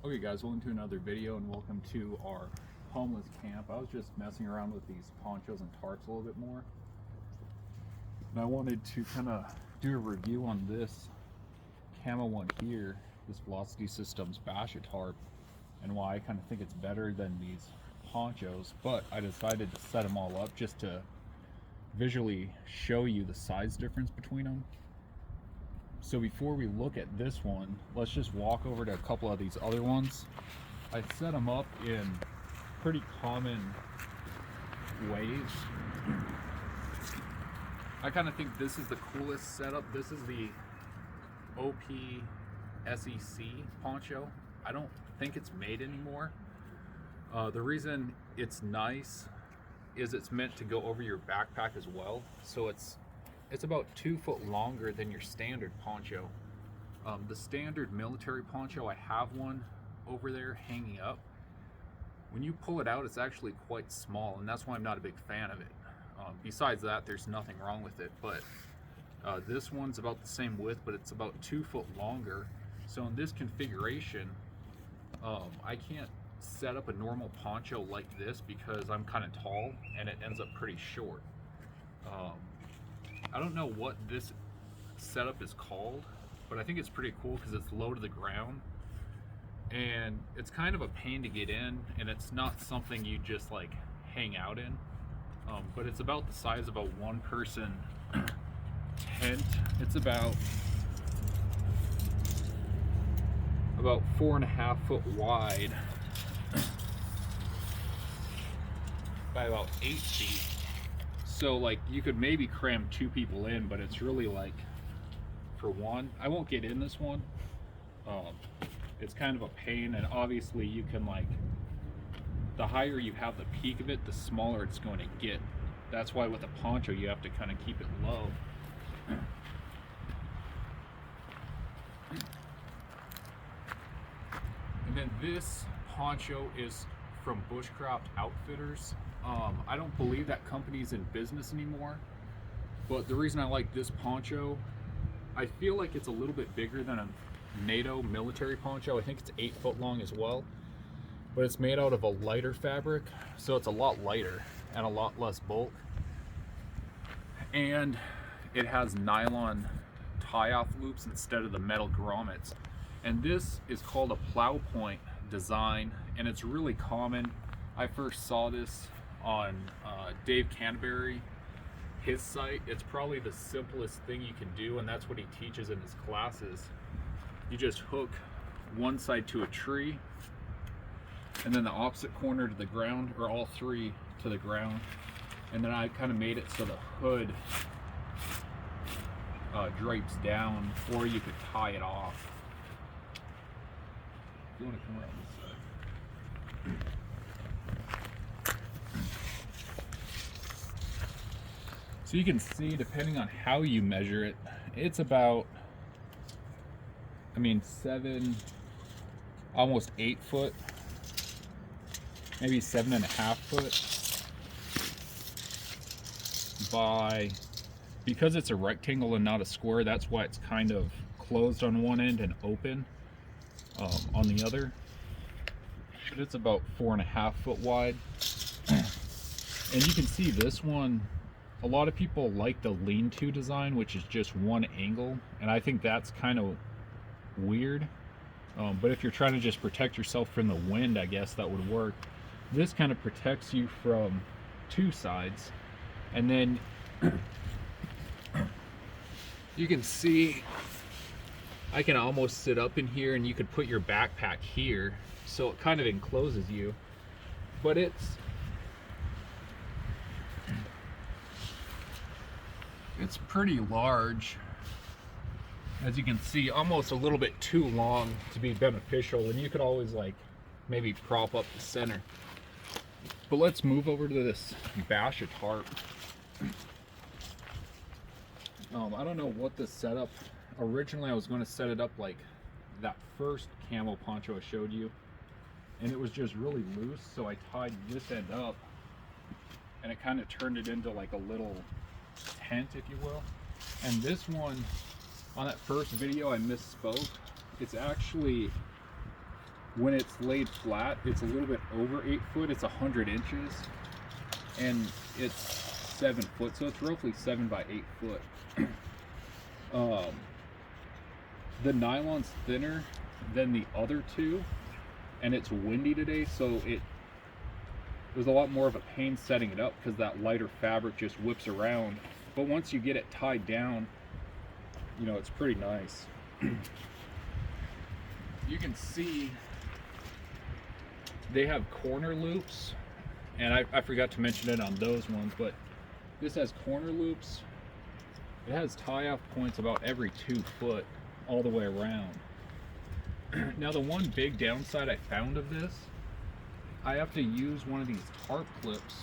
Okay guys, welcome to another video and welcome to our homeless camp. I was just messing around with these ponchos and tarps a little bit more. And I wanted to kind of do a review on this camo one here, this Velocity Systems Basha tarp, and why I kind of think it's better than these ponchos. But I decided to set them all up just to visually show you the size difference between them. So before we look at this one, let's just walk over to a couple of these other ones. I set them up in pretty common ways. I kind of think this is the coolest setup. This is the OP SEC poncho. I don't think it's made anymore. The reason it's nice is it's meant to go over your backpack as well. So it's about 2 foot longer than your standard poncho. The standard military poncho, I have one over there hanging up. When you pull it out, it's actually quite small, and that's why I'm not a big fan of it. Besides that, there's nothing wrong with it, but this one's about the same width, but it's about 2 foot longer. So in this configuration, I can't set up a normal poncho like this because I'm kind of tall and it ends up pretty short. I don't know what this setup is called, but I think it's pretty cool because it's low to the ground and it's kind of a pain to get in, and it's not something you just like hang out in. But it's about the size of a one-person tent. It's about 4.5 foot wide by about 8 feet. So like you could maybe cram 2 people in, but it's really like for one. I won't get in this one. It's kind of a pain, and obviously you can like, the higher you have the peak of it, the smaller it's going to get. That's why with a poncho you have to kind of keep it low. And then this poncho is from Bushcraft Outfitters. I don't believe that company's in business anymore, but the reason I like this poncho, I feel like it's a little bit bigger than a NATO military poncho. I think it's 8 foot long as well, but it's made out of a lighter fabric, so it's a lot lighter and a lot less bulk. And it has nylon tie-off loops instead of the metal grommets. And this is called a plow point design, and it's really common. I first saw this on Dave Canterbury, his site. It's probably the simplest thing you can do, and that's what he teaches in his classes. You just hook one side to a tree and then the opposite corner to the ground, or all 3 to the ground. And then I kind of made it so the hood drapes down, or you could tie it off. If you want to come around this side. So you can see, depending on how you measure it, it's about, 7, almost 8 foot, maybe 7.5 foot by, because it's a rectangle and not a square, that's why it's kind of closed on one end and open on the other. But it's about 4.5 foot wide. And you can see this one, a lot of people like the lean-to design, which is just one angle, and I think that's kind of weird. But if you're trying to just protect yourself from the wind, I guess that would work. This kind of protects you from 2 sides. And then you can see I can almost sit up in here, and you could put your backpack here, so it kind of encloses you. But it's pretty large, as you can see, almost a little bit too long to be beneficial, and you could always like maybe prop up the center. But let's move over to this Basha tarp. I don't know what the setup, originally I was going to set it up like that first camo poncho I showed you, and it was just really loose, so I tied this end up and it kind of turned it into like a little tent, if you will. And this one, on that first video I misspoke, it's actually when it's laid flat, it's a little bit over 8 foot. It's 100 inches, and it's 7 foot, so it's roughly 7 by 8 foot. The nylon's thinner than the other two, and it's windy today, so there's a lot more of a pain setting it up because that lighter fabric just whips around. But once you get it tied down, you know, it's pretty nice. You can see they have corner loops, and I forgot to mention it on those ones, but this has corner loops. It has tie-off points about every 2 foot all the way around. Now the one big downside I found of this, I have to use one of these tarp clips,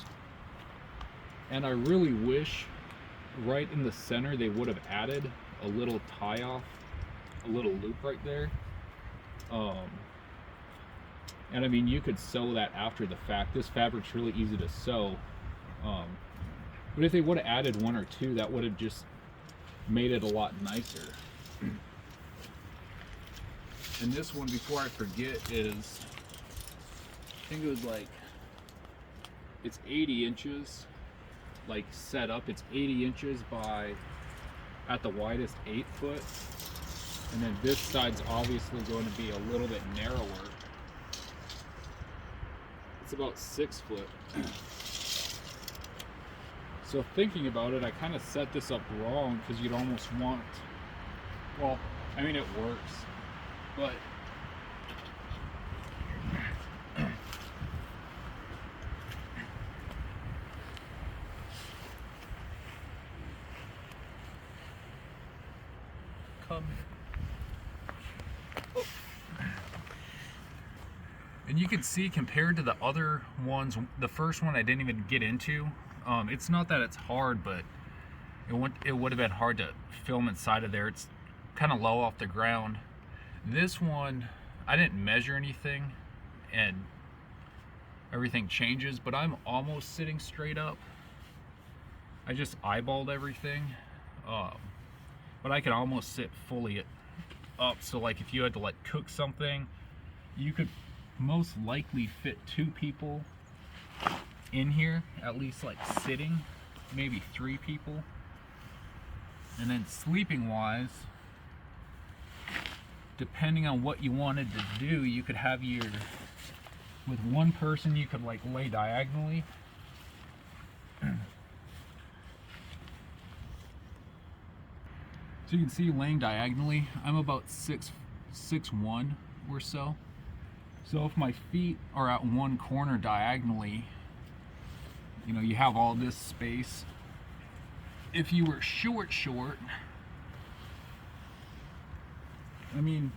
and I really wish right in the center they would have added a little tie-off, a little loop right there. And I mean, you could sew that after the fact. This fabric's really easy to sew, but if they would have added one or two, that would have just made it a lot nicer. And this one, before I forget, is, I think it was like, it's 80 inches, like set up. It's 80 inches by, at the widest, 8 foot. And then this side's obviously going to be a little bit narrower. It's about 6 foot. So thinking about it, I kind of set this up wrong, because you'd almost want, well, I mean, it works, but come. Oh. And you can see, compared to the other ones, the first one I didn't even get into. It's not that it's hard, but it would have been hard to film inside of there. It's kind of low off the ground. This one, I didn't measure anything, and everything changes, but I'm almost sitting straight up. I just eyeballed everything, but I could almost sit fully up. So like if you had to like cook something, you could most likely fit 2 people in here, at least, like sitting, maybe 3 people. And then sleeping wise, depending on what you wanted to do, you could have with one person you could like lay diagonally. So you can see, laying diagonally, I'm about 6'1" or so. So if my feet are at one corner diagonally, you know, you have all this space. If you were short, I mean,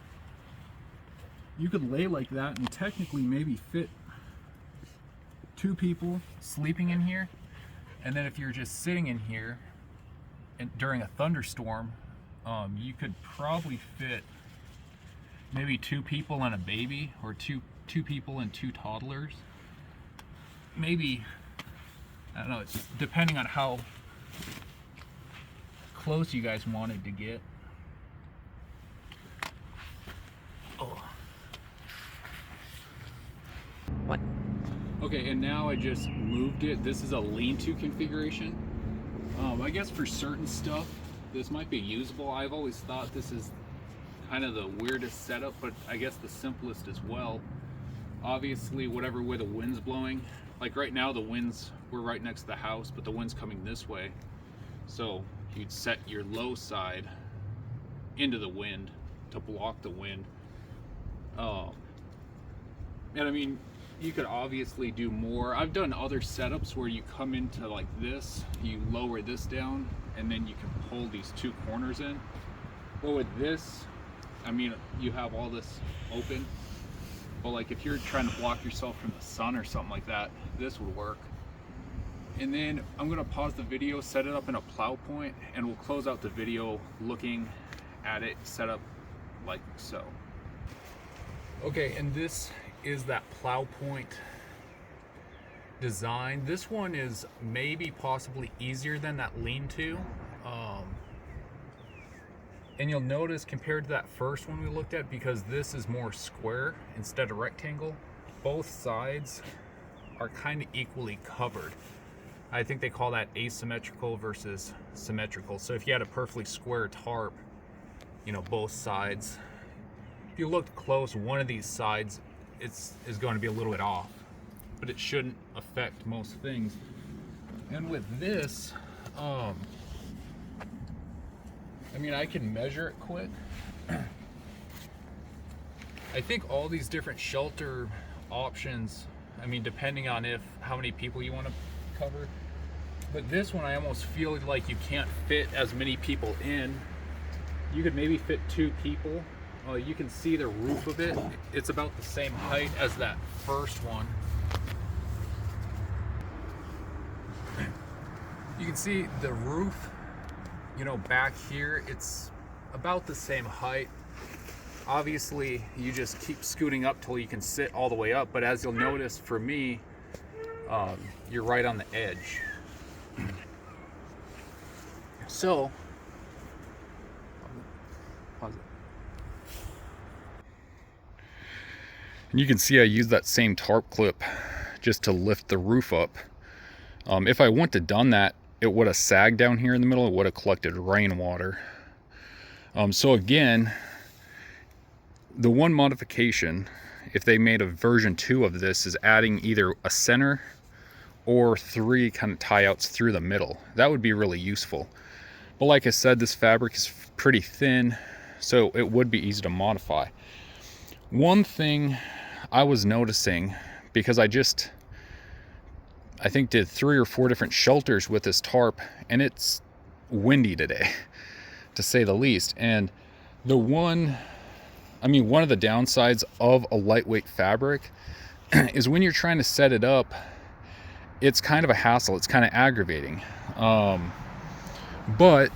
you could lay like that and technically maybe fit 2 people sleeping in here. And then if you're just sitting in here and during a thunderstorm, you could probably fit maybe 2 people and a baby, or two people and 2 toddlers. Maybe, I don't know, it's depending on how close you guys wanted to get. Oh. What? Okay, and now I just moved it. This is a lean-to configuration. I guess for certain stuff, this might be usable. I've always thought this is kind of the weirdest setup, but I guess the simplest as well. Obviously, whatever way the wind's blowing, like right now we're right next to the house, but the wind's coming this way, so you'd set your low side into the wind to block the wind. And I mean, you could obviously do more. I've done other setups where you come into like this, you lower this down, and then you can pull these 2 corners in. But with this, I mean, you have all this open, but like if you're trying to block yourself from the sun or something like that, this would work. And then I'm gonna pause the video, set it up in a plow point, and we'll close out the video looking at it set up like so. Okay, and this is that plow point design. This one is maybe possibly easier than that lean-to. And you'll notice compared to that first one we looked at, because this is more square instead of rectangle, both sides are kind of equally covered. I think they call that asymmetrical versus symmetrical. So if you had a perfectly square tarp, you know, both sides, if you looked close, one of these sides is going to be a little bit off, but it shouldn't affect most things. And with this, I mean, I can measure it quick. I think all these different shelter options, I mean, depending on how many people you want to cover, but this one I almost feel like you can't fit as many people in. You could maybe fit 2 people. You can see the roof of it. It's about the same height as that first one. You can see the roof, you know, back here, it's about the same height. Obviously, you just keep scooting up till you can sit all the way up, but as you'll notice, for me, you're right on the edge. So, pause it. And you can see I used that same tarp clip just to lift the roof up. If I wouldn't have done that, it would have sagged down here in the middle. It would have collected rainwater. So again, the one modification, if they made a version 2 of this, is adding either a center or 3 kind of tie outs through the middle. That would be really useful. But like I said, this fabric is pretty thin, so it would be easy to modify. One thing I was noticing, because I think did 3 or 4 different shelters with this tarp, and it's windy today, to say the least. And one of the downsides of a lightweight fabric is when you're trying to set it up, it's kind of a hassle. It's kind of aggravating. But,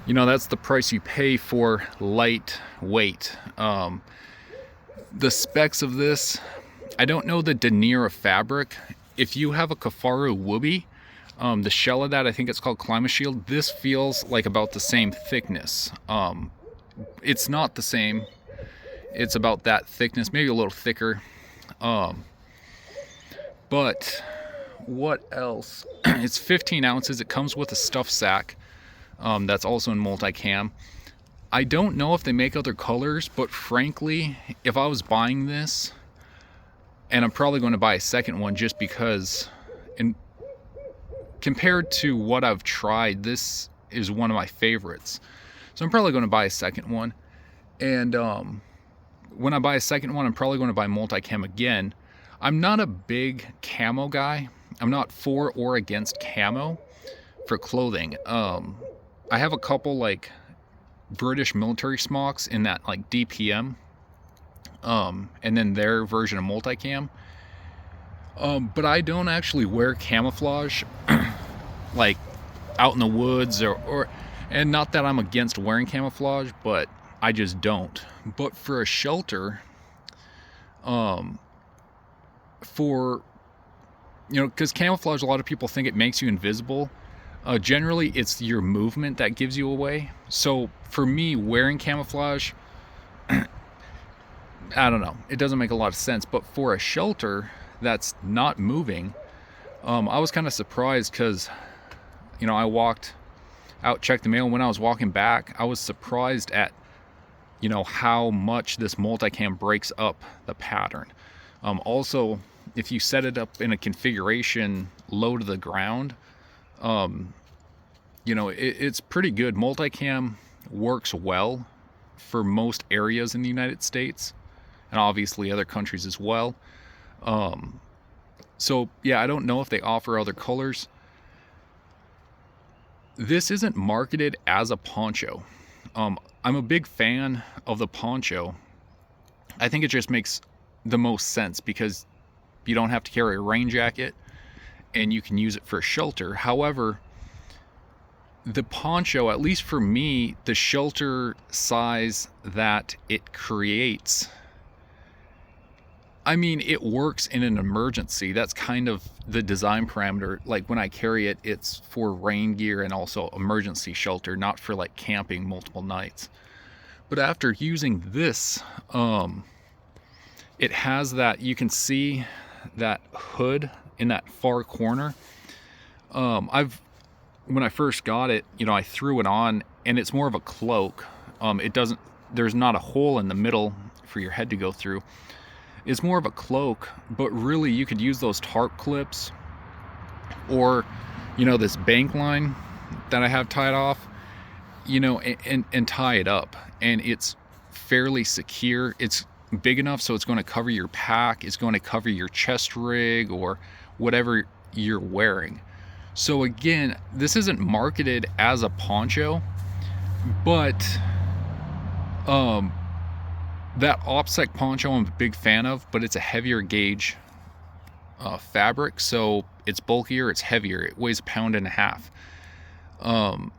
you know, that's the price you pay for lightweight. The specs of this, I don't know the denier of fabric. If you have a Kafaru Wooby, the shell of that, I think it's called Climate Shield, this feels like about the same thickness. It's not the same. It's about that thickness, maybe a little thicker. But what else? It's 15 ounces. It comes with a stuff sack that's also in multicam. I don't know if they make other colors, but frankly, if I was buying this, and I'm probably going to buy a second one just because, compared to what I've tried, this is one of my favorites. So I'm probably going to buy a second one. And when I buy a second one, I'm probably going to buy multicam again. I'm not a big camo guy. I'm not for or against camo for clothing. I have a couple like British military smocks in that like DPM. And then their version of multicam. But I don't actually wear camouflage like out in the woods and not that I'm against wearing camouflage, but I just don't. But for a shelter, because camouflage, a lot of people think it makes you invisible. Generally, it's your movement that gives you away. So for me, wearing camouflage, I don't know, it doesn't make a lot of sense. But for a shelter that's not moving, I was kind of surprised because, you know, I walked out, checked the mail, and when I was walking back, I was surprised at, you know, how much this multicam breaks up the pattern. Also, if you set it up in a configuration low to the ground, you know, it's pretty good. Multicam works well for most areas in the United States, and obviously other countries as well. So yeah, I don't know if they offer other colors. This isn't marketed as a poncho. I'm a big fan of the poncho. I think it just makes the most sense because you don't have to carry a rain jacket and you can use it for shelter. However, the poncho, at least for me, the shelter size that it creates, I mean, it works in an emergency. That's kind of the design parameter. Like when I carry it, it's for rain gear and also emergency shelter, not for like camping multiple nights. But after using this, it has that, you can see that hood in that far corner. When I first got it, you know, I threw it on, and it's more of a cloak. There's not a hole in the middle for your head to go through. It's more of a cloak, but really you could use those tarp clips, or, you know, this bank line that I have tied off, you know, and tie it up. And it's fairly secure. It's big enough so it's going to cover your pack, it's going to cover your chest rig or whatever you're wearing. So again, this isn't marketed as a poncho, but that OpSec poncho I'm a big fan of, but it's a heavier gauge fabric, so it's bulkier, it's heavier, it weighs 1.5 pounds.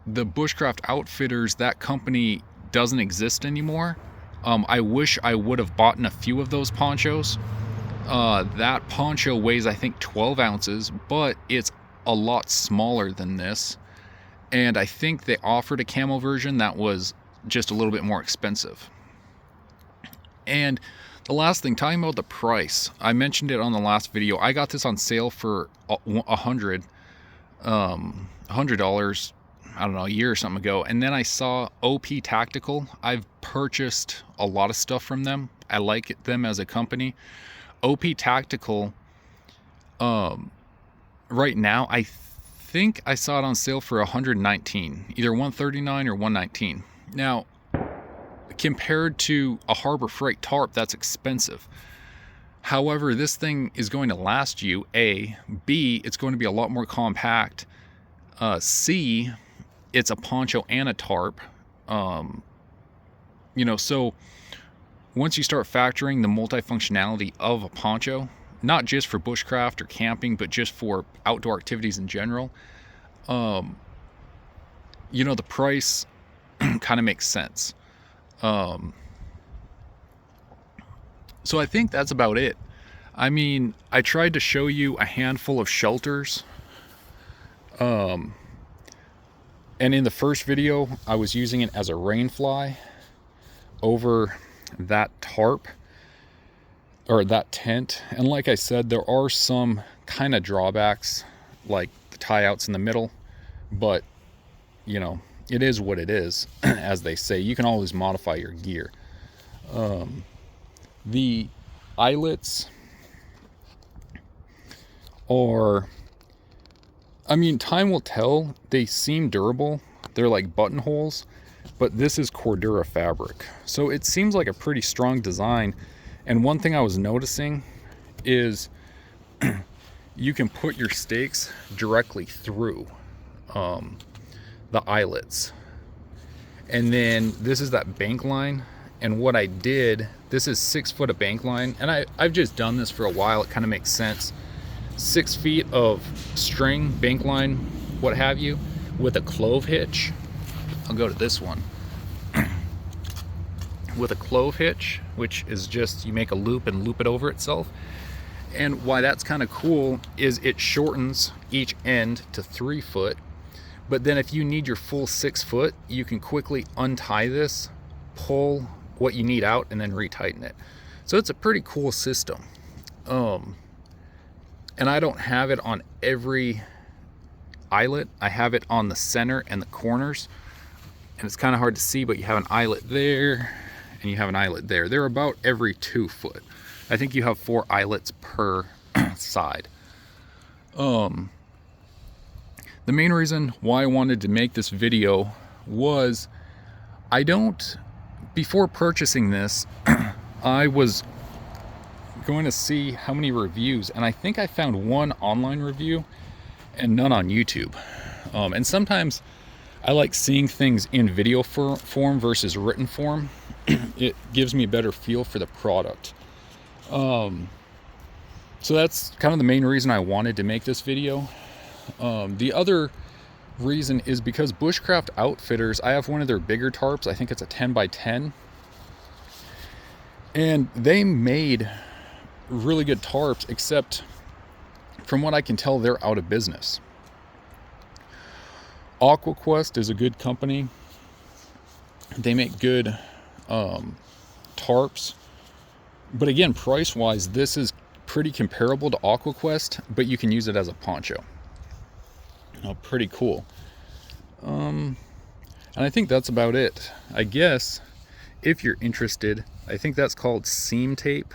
The Bushcraft Outfitters, that company doesn't exist anymore. I wish I would have bought a few of those ponchos. That poncho weighs, I think, 12 ounces, but it's a lot smaller than this. And I think they offered a camo version that was just a little bit more expensive. And the last thing, talking about the price, I mentioned it on the last video. I got this on sale for $100, I don't know, a year or something ago. And then I saw OP Tactical. I've purchased a lot of stuff from them. I like them as a company. OP Tactical, right now, I think I saw it on sale for $119, either $139 or $119. Now, compared to a Harbor Freight tarp, that's expensive. However, this thing is going to last you, A. B, it's going to be a lot more compact. C, it's a poncho and a tarp. You know, so once you start factoring the multifunctionality of a poncho, not just for bushcraft or camping, but just for outdoor activities in general, you know, the price kind of makes sense. So I think that's about it. I mean, I tried to show you a handful of shelters. And in the first video, I was using it as a rain fly over that tarp, or that tent. And like I said, there are some kind of drawbacks, like the tie outs in the middle, but you know, it is what it is. As they say, you can always modify your gear. The eyelets are, I mean, time will tell. They seem durable. They're like buttonholes, but this is Cordura fabric, so it seems like a pretty strong design. And one thing I was noticing is you can put your stakes directly through the eyelets. And then this is that bank line. And what I did, this is 6 foot of bank line, and I've just done this for a while. It kind of makes sense. 6 feet of string, bank line, what have you, with a clove hitch. I'll go to this one. With a clove hitch, which is just, you make a loop and loop it over itself. And why that's kind of cool is it shortens each end to 3 foot. But then if you need your full 6 foot, you can quickly untie this, pull what you need out, and then retighten it. So it's a pretty cool system. And I don't have it on every eyelet. I have it on the center and the corners. And it's kind of hard to see, but you have an eyelet there and you have an eyelet there. They're about every 2 foot. I think you have 4 eyelets per side. The main reason why I wanted to make this video was before purchasing this, I was going to see how many reviews, and I think I found 1 online review and none on YouTube. And sometimes I like seeing things in video form versus written form. It gives me a better feel for the product. So that's kind of the main reason I wanted to make this video. The other reason is because Bushcraft Outfitters, I have one of their bigger tarps. I think it's a 10 by 10. And they made really good tarps, except from what I can tell, they're out of business. AquaQuest is a good company. They make good tarps. But again, price-wise, this is pretty comparable to AquaQuest, but you can use it as a poncho. Pretty cool. And I think that's about it. I guess if you're interested, I think that's called seam tape.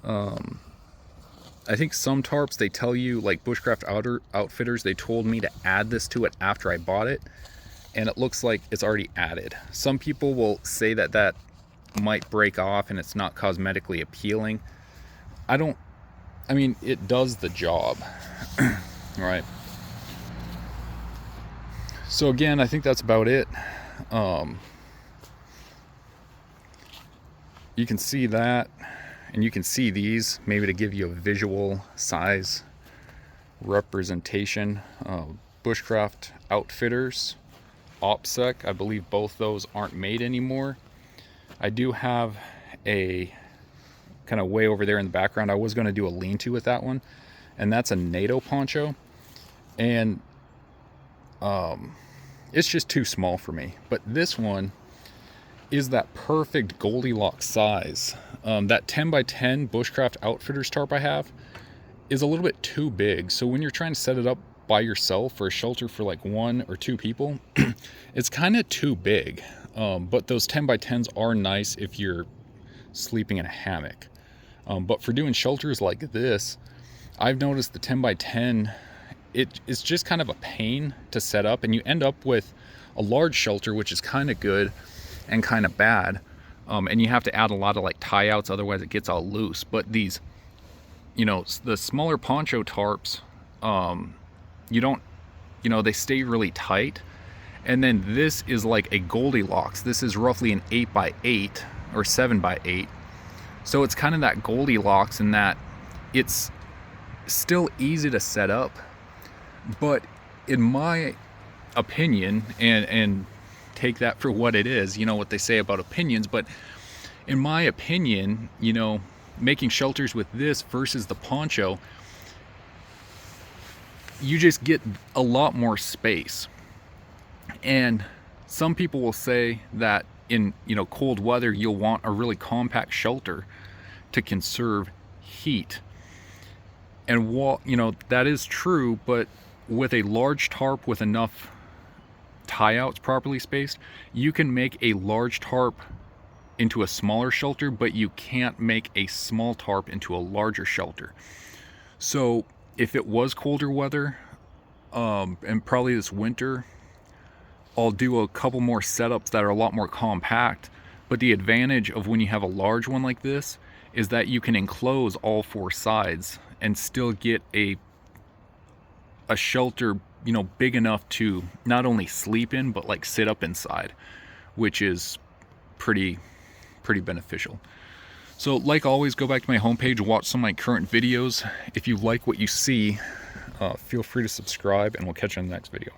I think some tarps, they tell you, like Bushcraft Outfitters, they told me to add this to it after I bought it, and it looks like it's already added. Some people will say that that might break off and it's not cosmetically appealing. I mean, it does the job. Right. So again, I think that's about it. You can see that, and you can see these, maybe to give you a visual size representation. Bushcraft Outfitters, OPSEC, I believe both those aren't made anymore. I do have a kind of way over there in the background. I was going to do a lean-to with that one, and that's a NATO poncho, and it's just too small for me. But this one is that perfect Goldilocks size. That 10x10 Bushcraft Outfitters tarp I have is a little bit too big, so when you're trying to set it up by yourself for a shelter for like 1 or 2 people, it's kind of too big. But those 10x10s are nice if you're sleeping in a hammock. But for doing shelters like this, I've noticed the 10x10, it's just kind of a pain to set up, and you end up with a large shelter, which is kind of good and kind of bad. And you have to add a lot of like tie outs, otherwise it gets all loose. But these, you know, the smaller poncho tarps, they stay really tight. And then this is like a Goldilocks. This is roughly an 8x8 or 7x8. So it's kind of that Goldilocks in that it's still easy to set up, but in my opinion, and take that for what it is, you know what they say about opinions, but in my opinion, you know, making shelters with this versus the poncho, you just get a lot more space. And some people will say that in, you know, cold weather, you'll want a really compact shelter to conserve heat. And while, you know, that is true, but with a large tarp with enough tie outs properly spaced, you can make a large tarp into a smaller shelter, but you can't make a small tarp into a larger shelter. So if it was colder weather, and probably this winter, I'll do a couple more setups that are a lot more compact. But the advantage of when you have a large one like this is that you can enclose all 4 sides and still get a shelter, you know, big enough to not only sleep in, but like sit up inside, which is pretty beneficial. So like always, go back to my homepage, watch some of my current videos. If you like what you see, feel free to subscribe, and we'll catch you in the next video.